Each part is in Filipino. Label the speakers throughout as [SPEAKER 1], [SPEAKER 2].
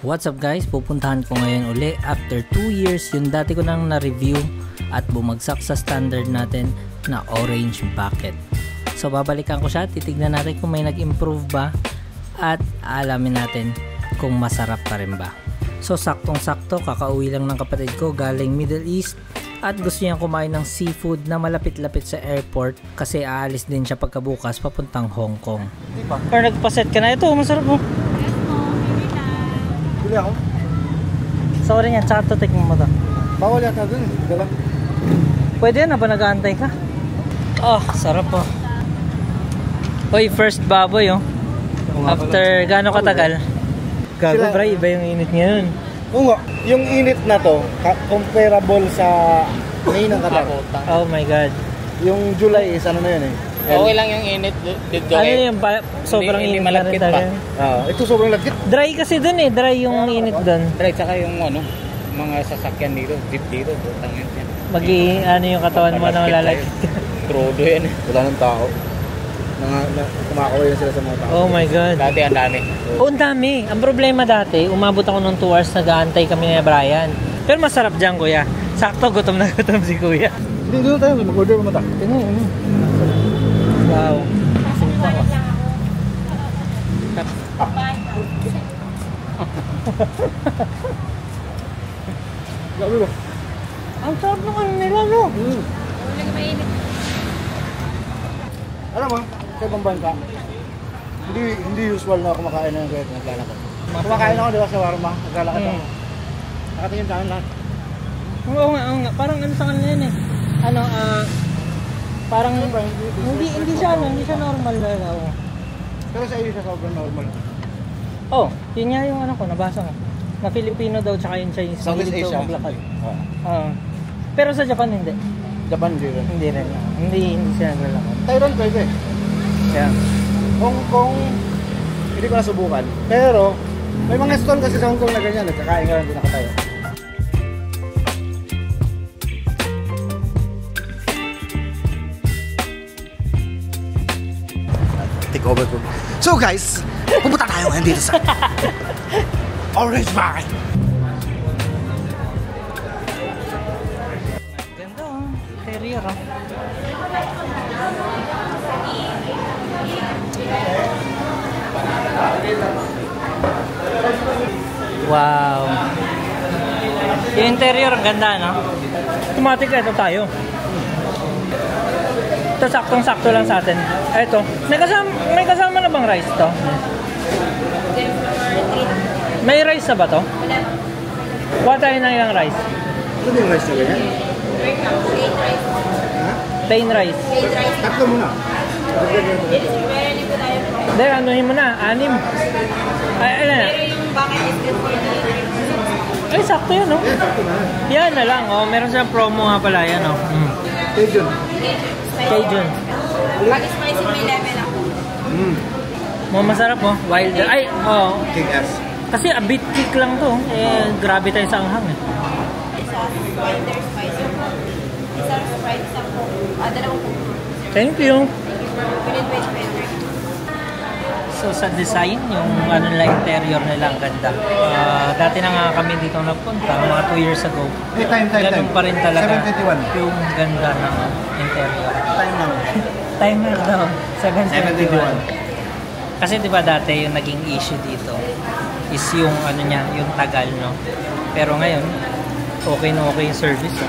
[SPEAKER 1] What's up guys? Pupuntahan ko ngayon uli after 2 years yung dati ko nang na-review at bumagsak sa standard natin na orange bucket. So babalikan ko siya, titignan natin kung may nag-improve ba at alamin natin kung masarap pa rin ba. So saktong sakto, kakauwi lang ng kapatid ko galing Middle East at gusto niyang kumain ng seafood na malapit-lapit sa airport kasi aalis din siya pagkabukas papuntang Hong Kong. Diba? Pero nagpaset ka na, ito masarap mo.
[SPEAKER 2] Bili ako.
[SPEAKER 1] Sorry yan, tsaka to tikman mo to.
[SPEAKER 2] Bawal yata dun, dala.
[SPEAKER 1] Pwede na ba nag-aantay ka? Oh, sarap po. Uy, first baboy oh. After gaano katagal? Gago bray, iba yung init ngayon.
[SPEAKER 2] Oo nga, yung init na to, comparable sa May ng Qatar.
[SPEAKER 1] Oh my god.
[SPEAKER 2] Yung July is ano na yun eh.
[SPEAKER 3] Okay lang yung init dito.
[SPEAKER 1] Ano yung sobrang init na rin talaga.
[SPEAKER 2] Ito sobrang lagkit.
[SPEAKER 1] Dry kasi dun eh, dry yung init dun.
[SPEAKER 3] Dry, tsaka yung ano, mga sasakyan dito, jeep dito, butang yun.
[SPEAKER 1] Ano yung katawan mo na malalagkit.
[SPEAKER 3] Trodo yan eh.
[SPEAKER 2] Wala ng tao. Kumakaway na sila sa mga tao.
[SPEAKER 1] Oh my god.
[SPEAKER 3] Dati ang dami.
[SPEAKER 1] Oh, ang dami. Ang problema dati, umabot ako ng 2 hours nag-aantay kami ni Brian. Pero masarap dyan kuya. Sakto, gutom na gutom si kuya.
[SPEAKER 2] Hindi, doon tayo. Mag-order mo mata.
[SPEAKER 1] Wow.
[SPEAKER 2] Gabi ba?
[SPEAKER 1] Ang sarap ng ano nila, no?
[SPEAKER 2] Alam mo, sa ibang bansa, hindi usual na kumakain ng ganito naglalakad. Kumakain ako diba sa warma, naglalakad ako. Nakatingin sa akin lahat.
[SPEAKER 1] Oo nga. Parang ano sa kanila yun eh. Parang hindi siya normal na ako.
[SPEAKER 2] Pero sa iyo siya sobrang normal.
[SPEAKER 1] Oh, yun nga yung ano ko, nabasa ko. Na Filipino daw tsaka yung Chinese.
[SPEAKER 2] Southeast Asia.
[SPEAKER 1] Maglakad. Pero sa Japan hindi.
[SPEAKER 2] Japan hindi rin.
[SPEAKER 1] Hindi rin. Hindi siya naglalakad.
[SPEAKER 2] Thailand pwede.
[SPEAKER 1] Yeah.
[SPEAKER 2] Hong Kong, hindi ko nasubukan. Pero, may mga stall kasi sa Hong Kong na ganyan. Nagkakain ka lang din nakatayo. Take over ko. So guys, pupunta tayo ngayon dito sa Orange Bucket.
[SPEAKER 1] Ganda oh. Terrier oh. Wow. Yung interior ganda no? Automatic ito tayo. Ito saktong-sakto lang sa atin. Ito, may kasama na bang rice to? May rice na ba to? Kuha tayo na yung rice.
[SPEAKER 2] Ano yung rice na ganyan?
[SPEAKER 1] Plain rice.
[SPEAKER 2] Tatlo muna.
[SPEAKER 1] Hindi, anuhin mo na. 6. Ay, ano na? Ay, sakto yun, no? Yan na lang, oh. Meron silang promo nga pala, yan, oh.
[SPEAKER 2] Cajun.
[SPEAKER 1] Cajun.
[SPEAKER 4] Pag spicy may lemon ako.
[SPEAKER 1] Masarap, oh. Wild. Ay, oh.
[SPEAKER 2] Kick-ass.
[SPEAKER 1] Kasi a bit kick lang to. Eh, grabe tayo sa anghang, eh.
[SPEAKER 4] Isa, wider spicy. Isa, Sprite, isa po. Dalawang po.
[SPEAKER 1] Thank you.
[SPEAKER 4] Pinit better.
[SPEAKER 1] So sa design, yung ano nila interior nila ang ganda. Dati na nga kami dito nagpunta, mga 2 years ago.
[SPEAKER 2] Time.
[SPEAKER 1] Ganun pa rin talaga
[SPEAKER 2] 7:21.
[SPEAKER 1] yung ganda ng interior.
[SPEAKER 2] Time lang.
[SPEAKER 1] Timer daw, 7:21.
[SPEAKER 2] 7:21.
[SPEAKER 1] Kasi 'di ba dati yung naging issue dito is yung ano niya, yung tagal, no. Pero ngayon, okay na okay yung service.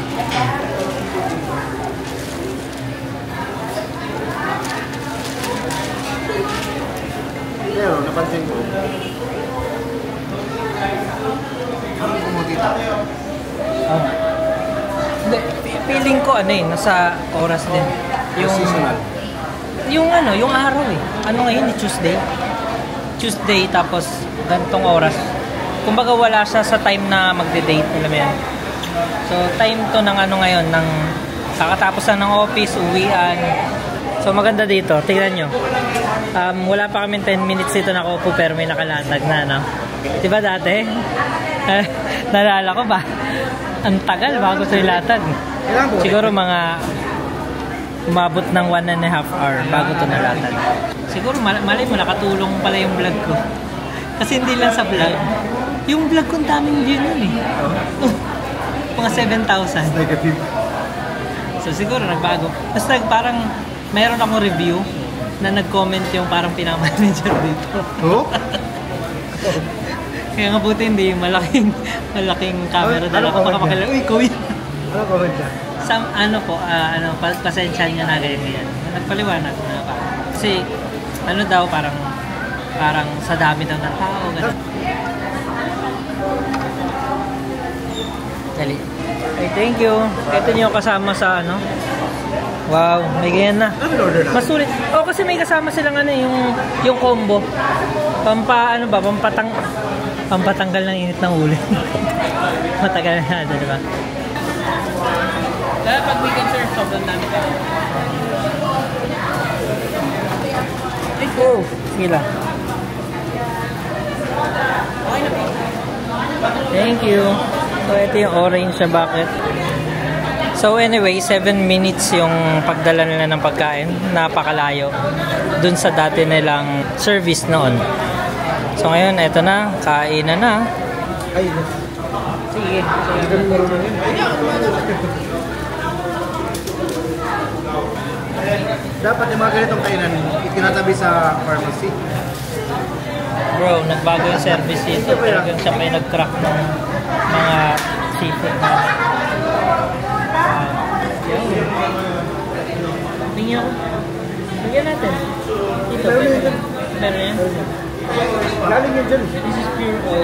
[SPEAKER 2] Pero napansin ko. Ang kumutita.
[SPEAKER 1] Hindi, feeling ko ano eh, nasa oras din. Yung
[SPEAKER 2] seasonal.
[SPEAKER 1] Yung ano, yung araw eh. Ano ngayon, Tuesday. Tuesday tapos gantong oras. Kumbaga wala siya sa time na magde-date, alam mo yan. So time to ng ano ngayon, ng kakatapos na ng office, uwian. So maganda dito, tingnan nyo. Wala pa kami 10 minutes dito nakaupo pero may nakalatag na, no? Diba dati? Nalala ko ba? Ang tagal bago sa ilatag. Siguro mga umabot ng 1.5 hour bago ito nalatag. Siguro malay mo nakatulong pala yung vlog ko. Kasi hindi lang sa vlog, Yung vlog ko, daming view nun eh. Mga 7,000.
[SPEAKER 2] Negative.
[SPEAKER 1] So siguro nagbago. Basta parang meron akong review na nag-comment yung parang pinaka-manager dito.
[SPEAKER 2] Oh?
[SPEAKER 1] Kaya nga buti hindi yung malaking camera dala ko baka makilala. Uy, ikaw yun.
[SPEAKER 2] Ano comment niya?
[SPEAKER 1] Ano po, pasensya niya na ganyan. Nagpaliwanag na pa. Kasi ano daw parang sa dami daw ng tao. Ganun. Dali. Hey, thank you. Ito niyo kasama sa ano. Wow, may ganyan na.
[SPEAKER 2] Ano order na?
[SPEAKER 1] Masulit. Oh, kasi may kasama silang ano yung combo. Pampatanggal ng init ng ulo. Matagal na ito, di ba? Kaya pag weekend sir, sobrang dami ka. Oh, sige lang. Thank you. So, ito yung orange na bucket. So, anyway, 7 minutes yung pagdala nila ng pagkain. Napakalayo. Dun sa dati nilang service noon. So, ngayon, ito na. Kainan na.
[SPEAKER 2] Ay,
[SPEAKER 1] Sige.
[SPEAKER 2] dapat yung mga ganitong kainan itinatabi sa pharmacy.
[SPEAKER 1] Bro, nagbago yung service dito. Talagang siya may nag-crack ng mga seafood na. Tingin ako. Tingnan natin. Dito. Meron yan?
[SPEAKER 2] Galing yan dyan.
[SPEAKER 1] This is pure oil.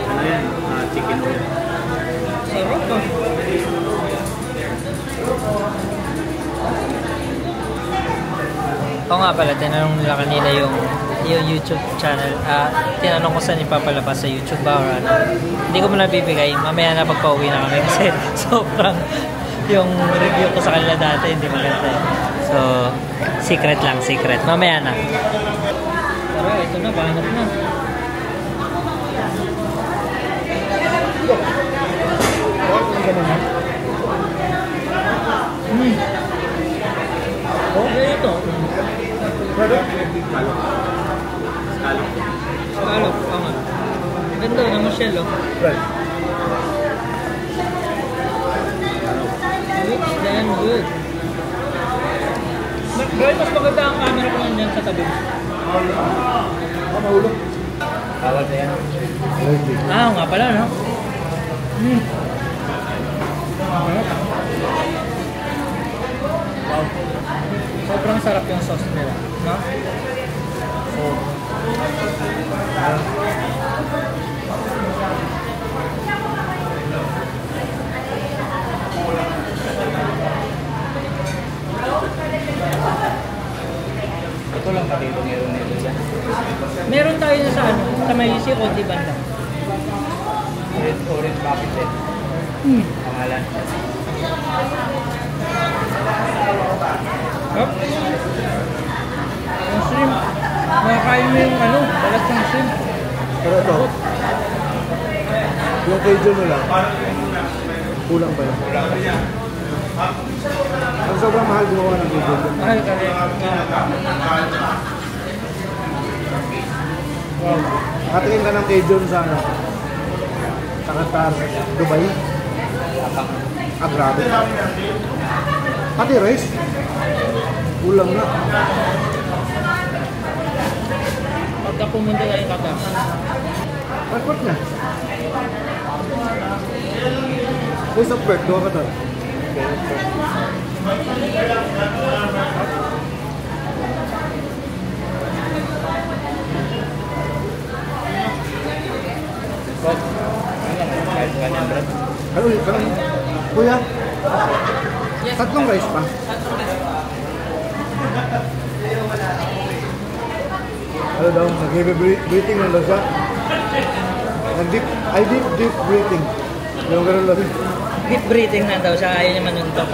[SPEAKER 3] Ano yan? Chicken oil.
[SPEAKER 1] Sarap ah. Oo nga pala, tinanong nila kanina yung YouTube channel. Tinanong ko saan ipapalabas sa YouTube ba or ano. Hindi ko mo nabibigay. Mamaya na pagpa-uwi na kami kasi sobrang yung review ko sa kanila dati hindi maganda. So, secret lang, secret. Mamaya na. Tara, ito na, banat na. Oh, ito. Scallop, tama. Ganda na Michelle, oh.
[SPEAKER 2] Right.
[SPEAKER 1] Looks damn good. Bro, mas maganda ang camera ko nandiyan sa tabi.
[SPEAKER 2] Mahulog.
[SPEAKER 3] Bawal na yan.
[SPEAKER 1] Nga pala, no? Wow. Sobrang sarap yung sauce nila, no?
[SPEAKER 3] Ito lang pati ito meron nito dyan.
[SPEAKER 1] Meron tayo na sa ano, sa may COD banda.
[SPEAKER 3] Orange bucket eh. Pangalan.
[SPEAKER 1] Hop. Yung shrimp. Makakain mo yung ano, balat ng shrimp.
[SPEAKER 2] Pero ito, yung Cajun mo lang, kulang pa yun. Ang sobrang mahal gumawa ng Cajun.
[SPEAKER 1] Mahal ka rin.
[SPEAKER 2] Wow. Nakatingin ka ng Cajun sa ano? Sa Qatar, Dubai. Grabe. Pati rice. Kulang na.
[SPEAKER 1] Pagka pumunta tayo kata.
[SPEAKER 2] Passport na. Voice of birth, doon ka to. Ano? Kuya? Tatlong rice pa. Ano daw? Nag-breathing lang daw siya. Deep breathing. Yung gano'n lang.
[SPEAKER 1] Deep breathing na daw siya, ayaw niya manuntok.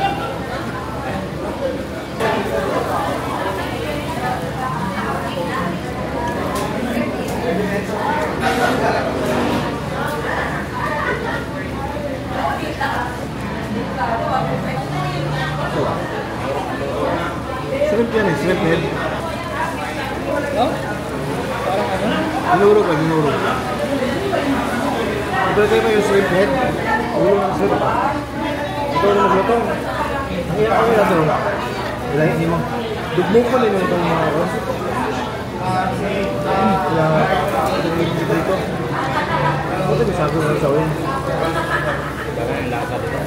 [SPEAKER 2] Shrimp yan eh, shrimp head.
[SPEAKER 1] No? Parang ano?
[SPEAKER 2] Dinurog ba? Dinurog. Ibigay mo yung shrimp head. Ulo ng shrimp. Ito na magluto. Ang hirap ko nila doon. Wala hindi mo. Dugbog ko nila itong mga ako. Kaya dito. Ito may sabi mo sa ulo.
[SPEAKER 3] Baka yung lasa dito.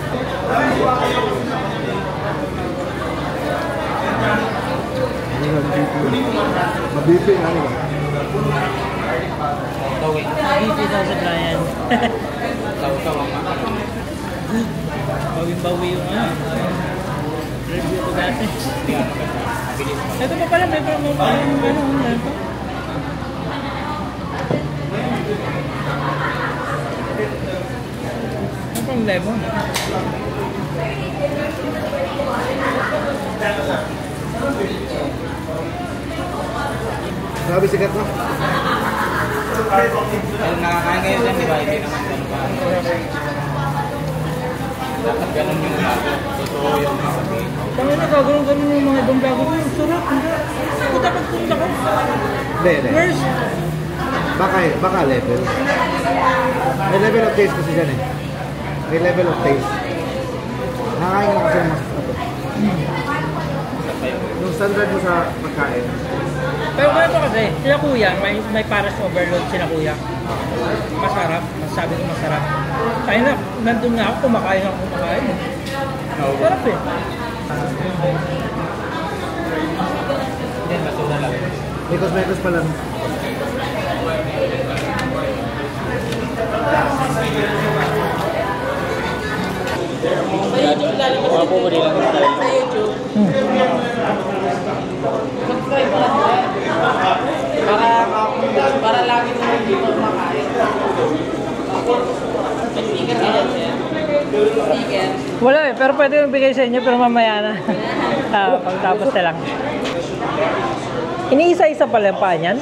[SPEAKER 2] Hindi nga dito. Mabipi nga nila.
[SPEAKER 3] Tawin.
[SPEAKER 1] Dito daw sa Brian.
[SPEAKER 3] Taw-taw ang mga.
[SPEAKER 1] Bawing-bawi yung ano. Review ko dati.
[SPEAKER 3] Bilis.
[SPEAKER 1] Ito pa pala, may promo pa yung ano. Ano pang lemon?
[SPEAKER 2] Grabe sikat no?
[SPEAKER 3] Pero nakakain kayo dyan, di ba? Hindi naman ganun pa. Dapat ganun yung bago. Totoo yung sasabihin.
[SPEAKER 1] Tangin na gagawin yung mga ibang bago. Ang sarap. Puta pagpunta ko.
[SPEAKER 2] Hindi.
[SPEAKER 1] Where's?
[SPEAKER 2] Baka level. May level of taste kasi dyan eh. May level of taste. Nakakain ka kasi ng mas ito. Yung standard mo sa pagkain.
[SPEAKER 1] Pero ganito kasi, sila kuya, may paras overload sila kuya. Masarap, masabi ko masarap. Kaya na, nandun nga ako, kumakain. Sarap eh.
[SPEAKER 3] Hindi, basura lang.
[SPEAKER 2] Mekos pa lang.
[SPEAKER 3] Mga pupuli lang sa tayo.
[SPEAKER 4] Subscribe mo lang para lagi mo dito makain. Sticker ka dyan, sir. Sticker.
[SPEAKER 1] Wala eh, pero pwede yung bigay sa inyo, pero mamaya na. Pagtapos na lang. Iniisa-isa pala yung paa niyan.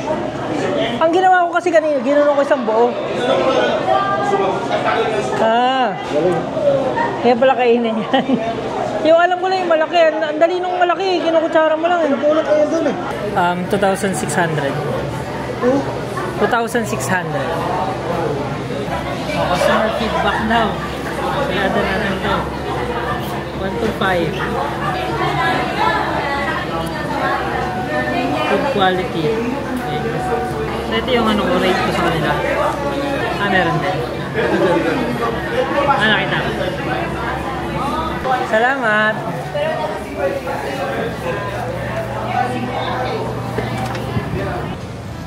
[SPEAKER 1] Ang ginawa ko kasi kanina, ginawa ko isang buo. Kaya pala kainin yan. Yung alam ko lang yung malaki, ang dali nung malaki, kinukutsara mo lang eh.
[SPEAKER 2] Napulot kayo doon eh.
[SPEAKER 1] 2,600. 2,600. Customer feedback daw. Kaya doon natin ito. 125. Good quality. Okay. So ito yung ano ko, rate ko sa kanila. Meron din. Nakita ko. Salamat!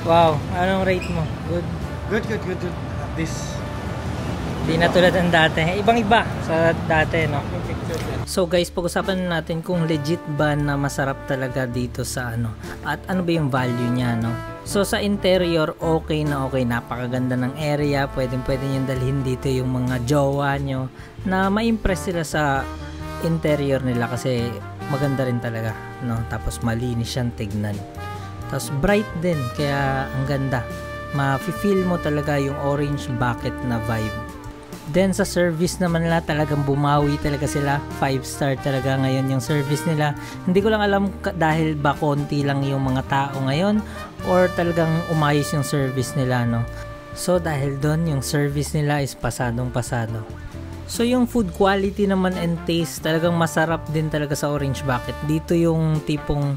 [SPEAKER 1] Wow, anong rate mo? Good?
[SPEAKER 2] Good. This.
[SPEAKER 1] Di na tulad ng dati. Ibang-iba sa dati, no? So guys, pag-usapan natin kung legit ba na masarap talaga dito sa ano. At ano ba yung value niya, no? So sa interior, okay na okay. Napakaganda ng area. Pwede nyo dalhin dito yung mga jowa nyo na ma-impress sila sa interior nila kasi maganda rin talaga, no? Tapos malinis siyang tignan. Tapos bright din, kaya ang ganda. Ma-feel mo talaga yung orange bucket na vibe. Then sa service naman nila, talagang bumawi talaga sila. 5-star talaga ngayon yung service nila. Hindi ko lang alam dahil ba konti lang yung mga tao ngayon or talagang umayos yung service nila, no? So dahil doon, yung service nila is pasadong pasado. So yung food quality naman and taste, talagang masarap din talaga sa Orange Bucket. Dito yung tipong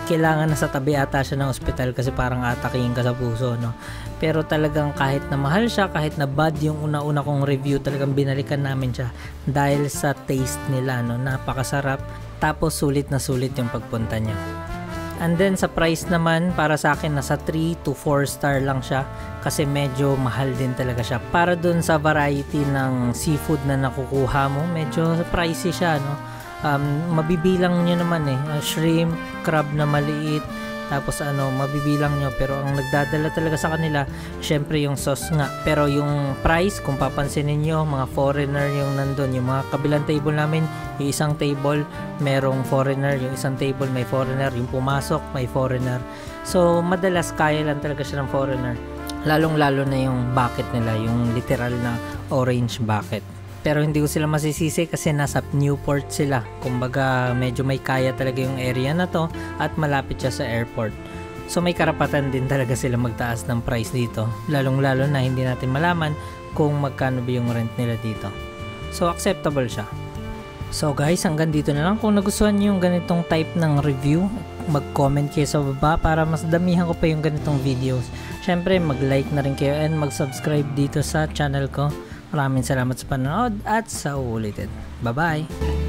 [SPEAKER 1] kailangan na sa tabi ata siya ng ospital kasi parang atakihin ka sa puso, no? Pero talagang kahit na mahal siya, kahit na bad yung una-una kong review, talagang binalikan namin siya dahil sa taste nila, no? Napakasarap, tapos sulit na sulit yung pagpunta niya. And then sa price naman, para sa akin nasa 3 to 4 star lang siya kasi medyo mahal din talaga siya. Para dun sa variety ng seafood na nakukuha mo, medyo pricey siya, no? Mabibilang nyo naman eh, shrimp, crab na maliit, tapos mabibilang nyo, pero ang nagdadala talaga sa kanila syempre yung sauce nga. Pero yung price, kung papansinin nyo, mga foreigner yung nandun. Yung mga kabilang table namin, yung isang table merong foreigner, yung isang table may foreigner, yung pumasok may foreigner. So madalas kaya lang talaga siya ng foreigner, lalong lalo na yung bucket nila, yung literal na orange bucket. Pero hindi ko sila masisisi kasi nasa Newport sila. Kumbaga medyo may kaya talaga yung area na to at malapit siya sa airport. So may karapatan din talaga sila magtaas ng price dito, lalong-lalo na hindi natin malaman kung magkano ba yung rent nila dito. So acceptable siya. So guys, hanggang dito na lang. Kung nagustuhan niyo yung ganitong type ng review, mag-comment kayo sa baba para mas damihan ko pa yung ganitong videos. Syempre mag-like na rin kayo and mag-subscribe dito sa channel ko. Maraming salamat sa panonood at sa uulitin. Bye bye!